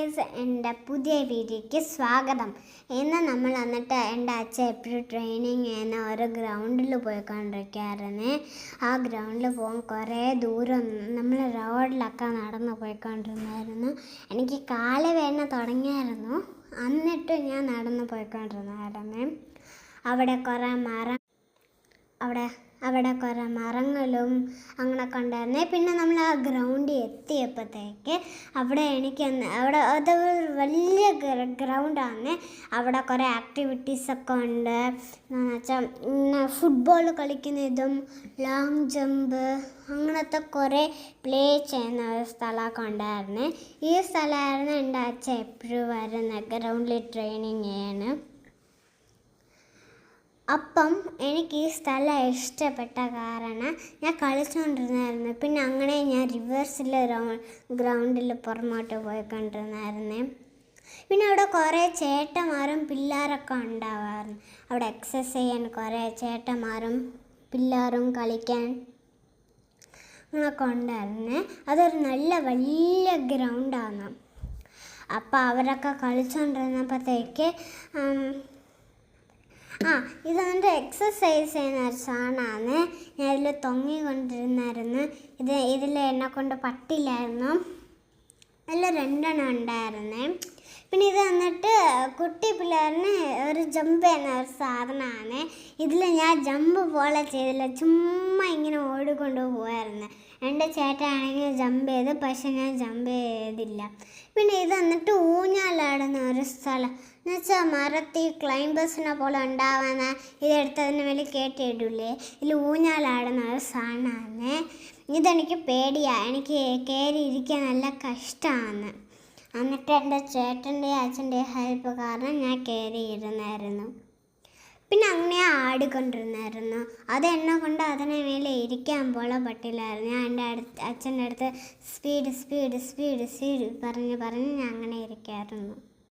Guys, എൻ്റെ പുതിയ വീഡിയോയ്ക്ക് സ്വാഗതം. ഇന്ന് നമ്മൾ എന്നിട്ട് എൻ്റെ അച്ഛൻ എപ്പോഴും ട്രെയിനിങ് ചെയ്യുന്ന ഒരു ഗ്രൗണ്ടിൽ പോയിക്കൊണ്ടിരിക്കുകയായിരുന്നു. ആ ഗ്രൗണ്ടിൽ പോകാൻ കുറേ ദൂരം നമ്മൾ റോഡിലൊക്കെ നടന്ന് പോയിക്കൊണ്ടിരുന്നായിരുന്നു. എനിക്ക് കാല് വേദന തുടങ്ങിയായിരുന്നു. എന്നിട്ട് ഞാൻ നടന്ന് പോയിക്കൊണ്ടിരുന്നായിരുന്നു. അവിടെ കുറേ മരങ്ങളും അങ്ങനെയൊക്കെ ഉണ്ടായിരുന്നേ. പിന്നെ നമ്മൾ ആ ഗ്രൗണ്ടിൽ എത്തിയപ്പോഴത്തേക്ക് അവിടെ അത് വലിയ ഗ്രൗണ്ടാണ്. അവിടെ കുറേ ആക്ടിവിറ്റീസൊക്കെ ഉണ്ട്. എന്ന് വെച്ചാൽ ഫുട്ബോൾ കളിക്കുന്നതും ലോങ് ജമ്പ് അങ്ങനത്തെ കുറേ പ്ലേ ചെയ്യുന്ന ഒരു സ്ഥലമൊക്കെ ഉണ്ടായിരുന്നു. ഈ സ്ഥലമായിരുന്നു എൻ്റെ അച്ഛൻ എപ്പോഴും വരുന്ന ഗ്രൗണ്ടിൽ ട്രെയിനിങ് ചെയ്യാണ്. അപ്പം എനിക്ക് ഈ സ്ഥലം ഇഷ്ടപ്പെട്ട കാരണം ഞാൻ കളിച്ചുകൊണ്ടിരുന്നായിരുന്നു. പിന്നെ അങ്ങനെ ഞാൻ റിവേഴ്സിൽ ഗ്രൗണ്ടിൽ പുറമോട്ട് പോയിക്കൊണ്ടിരുന്നായിരുന്നു. പിന്നെ അവിടെ കുറേ ചേട്ടന്മാരും പിള്ളേരൊക്കെ ഉണ്ടാവാറുണ്ട്. അവിടെ എക്സസൈസ് ചെയ്യാൻ കുറേ ചേട്ടന്മാരും പിള്ളേരും കളിക്കാൻ അങ്ങനെയൊക്കെ ഉണ്ടായിരുന്നു. അതൊരു നല്ല വലിയ ഗ്രൗണ്ടാണ്. അപ്പോൾ അവരൊക്കെ കളിച്ചുകൊണ്ടിരുന്നപ്പോഴത്തേക്ക് ഇതെൻ്റെ എക്സസൈസ് ചെയ്യുന്ന ഒരു സാധനമാണ്. ഞാൻ ഇതിൽ തൊങ്ങിക്കൊണ്ടിരുന്നായിരുന്നു. ഇതിൽ എന്നെ കൊണ്ട് പറ്റില്ലായിരുന്നു. അതിൽ 2 എണ്ണം ഉണ്ടായിരുന്നേ. പിന്നെ ഇത് വന്നിട്ട് കുട്ടി പിള്ളേരിന് ഒരു ജമ്പ് ചെയ്യുന്ന ഒരു സാധനമാണ്. ഇതിൽ ഞാൻ ജമ്പ് പോലെ ചെയ്തില്ല, ചുമ്മാ ഇങ്ങനെ ഓടിക്കൊണ്ട് പോയായിരുന്നു. എൻ്റെ ചേട്ടനാണെങ്കിൽ ജമ്പ് ചെയ്ത്, പക്ഷെ ഞാൻ ജമ്പ് ചെയ്തില്ല. പിന്നെ ഇത് വന്നിട്ട് ഊഞ്ഞാലാടുന്ന ഒരു സ്ഥലം എന്ന് വെച്ചാൽ മരത്തിൽ ക്ലൈംബേഴ്സിനെ പോലെ ഉണ്ടാവാന ഇതെടുത്തതിന് മേലെ കയറ്റിയിടില്ലേ. ഇതിൽ ഊഞ്ഞാലാടുന്ന ഒരു സാധനമാണ്. ഇതെനിക്ക് പേടിയാണ്. എനിക്ക് കയറി ഇരിക്കാൻ നല്ല കഷ്ടമാണ്. എന്നിട്ട് എൻ്റെ ചേട്ടൻ്റെയും അച്ഛൻ്റെയും ഹെൽപ്പ് കാരണം ഞാൻ കയറിയിരുന്നായിരുന്നു. പിന്നെ അങ്ങനെ ആടിക്കൊണ്ടിരുന്നായിരുന്നു. അത് എന്നെ കൊണ്ട് അതിനെ മേലെ ഇരിക്കാൻ പോലെ പറ്റില്ലായിരുന്നു. ഞാൻ എൻ്റെ അച്ഛൻ്റെ അടുത്ത് സ്പീഡ് പറഞ്ഞ് ഞാൻ അങ്ങനെ ഇരിക്കായിരുന്നു.